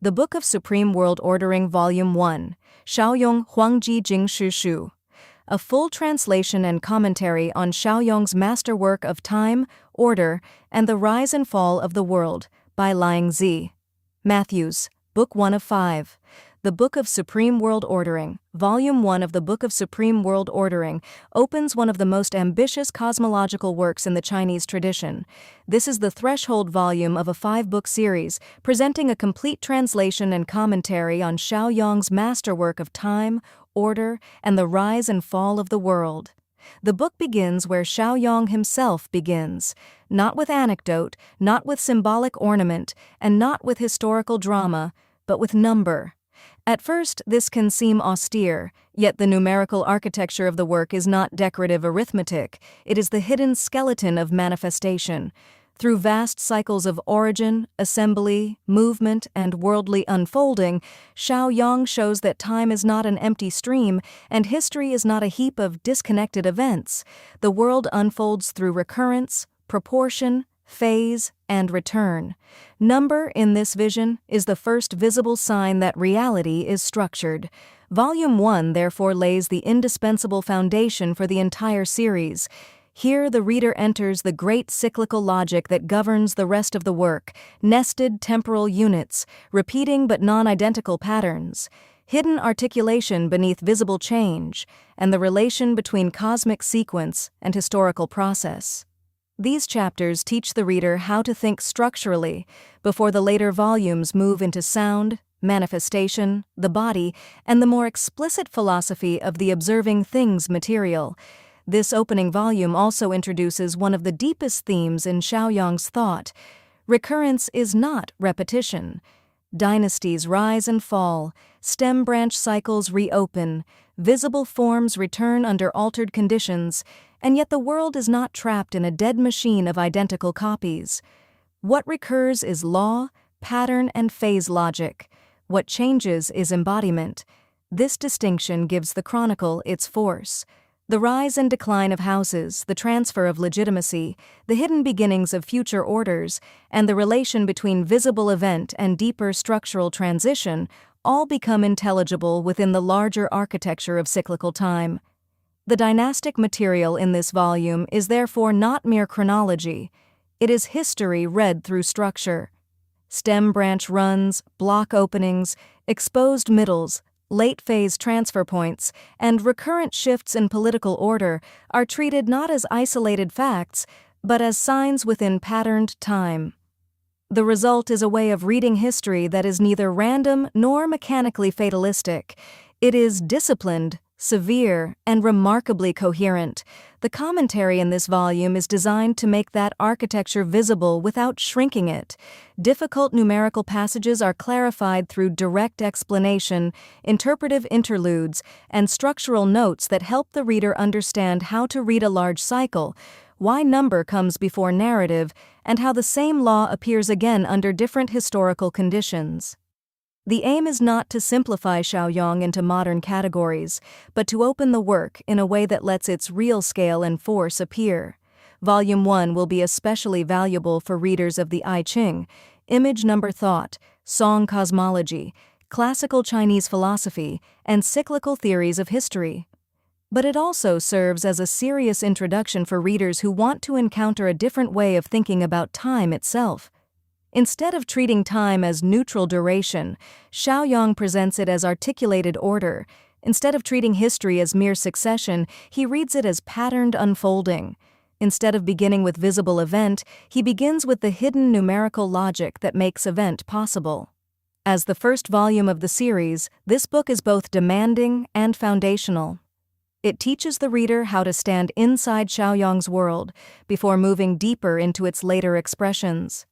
The Book of Supreme World Ordering Volume 1, Shao Yong皇极經世書. A full translation and commentary on Shao Yong's masterwork of time, order, and the rise and fall of the world, by Laing Z. Matthews, Book 1 of 5. The Book of Supreme World Ordering, Volume 1 of the Book of Supreme World Ordering, opens one of the most ambitious cosmological works in the Chinese tradition. This is the threshold volume of a 5-book series, presenting a complete translation and commentary on Shao Yong's masterwork of time, order, and the rise and fall of the world. The book begins where Shao Yong himself begins, not with anecdote, not with symbolic ornament, and not with historical drama, but with number. At first, this can seem austere, yet the numerical architecture of the work is not decorative arithmetic, it is the hidden skeleton of manifestation. Through vast cycles of origin, assembly, movement, and worldly unfolding, Shao Yong shows that time is not an empty stream, and history is not a heap of disconnected events. The world unfolds through recurrence, proportion, phase, and return. Number, in this vision, is the first visible sign that reality is structured. Volume 1 therefore lays the indispensable foundation for the entire series. Here the reader enters the great cyclical logic that governs the rest of the work, nested temporal units, repeating but non-identical patterns, hidden articulation beneath visible change, and the relation between cosmic sequence and historical process. These chapters teach the reader how to think structurally before the later volumes move into sound, manifestation, the body, and the more explicit philosophy of the observing things material. This opening volume also introduces one of the deepest themes in Shao Yong's thought. Recurrence is not repetition. Dynasties rise and fall, stem-branch cycles reopen, visible forms return under altered conditions, and yet the world is not trapped in a dead machine of identical copies. What recurs is law, pattern, and phase logic. What changes is embodiment. This distinction gives the chronicle its force. The rise and decline of houses, the transfer of legitimacy, the hidden beginnings of future orders, and the relation between visible event and deeper structural transition all become intelligible within the larger architecture of cyclical time. The dynastic material in this volume is therefore not mere chronology. It is history read through structure. Stem-branch runs, block openings, exposed middles, late-phase transfer points, and recurrent shifts in political order are treated not as isolated facts, but as signs within patterned time. The result is a way of reading history that is neither random nor mechanically fatalistic. It is disciplined, severe, and remarkably coherent. The commentary in this volume is designed to make that architecture visible without shrinking it. Difficult numerical passages are clarified through direct explanation, interpretive interludes, and structural notes that help the reader understand how to read a large cycle, why number comes before narrative, and how the same law appears again under different historical conditions. The aim is not to simplify Shao Yong into modern categories, but to open the work in a way that lets its real scale and force appear. Volume 1 will be especially valuable for readers of the I Ching, image number thought, song cosmology, classical Chinese philosophy, and cyclical theories of history. But it also serves as a serious introduction for readers who want to encounter a different way of thinking about time itself. Instead of treating time as neutral duration, Shao Yong presents it as articulated order. Instead of treating history as mere succession, he reads it as patterned unfolding. Instead of beginning with visible event, he begins with the hidden numerical logic that makes event possible. As the first volume of the series, this book is both demanding and foundational. It teaches the reader how to stand inside Shao Yong's world before moving deeper into its later expressions.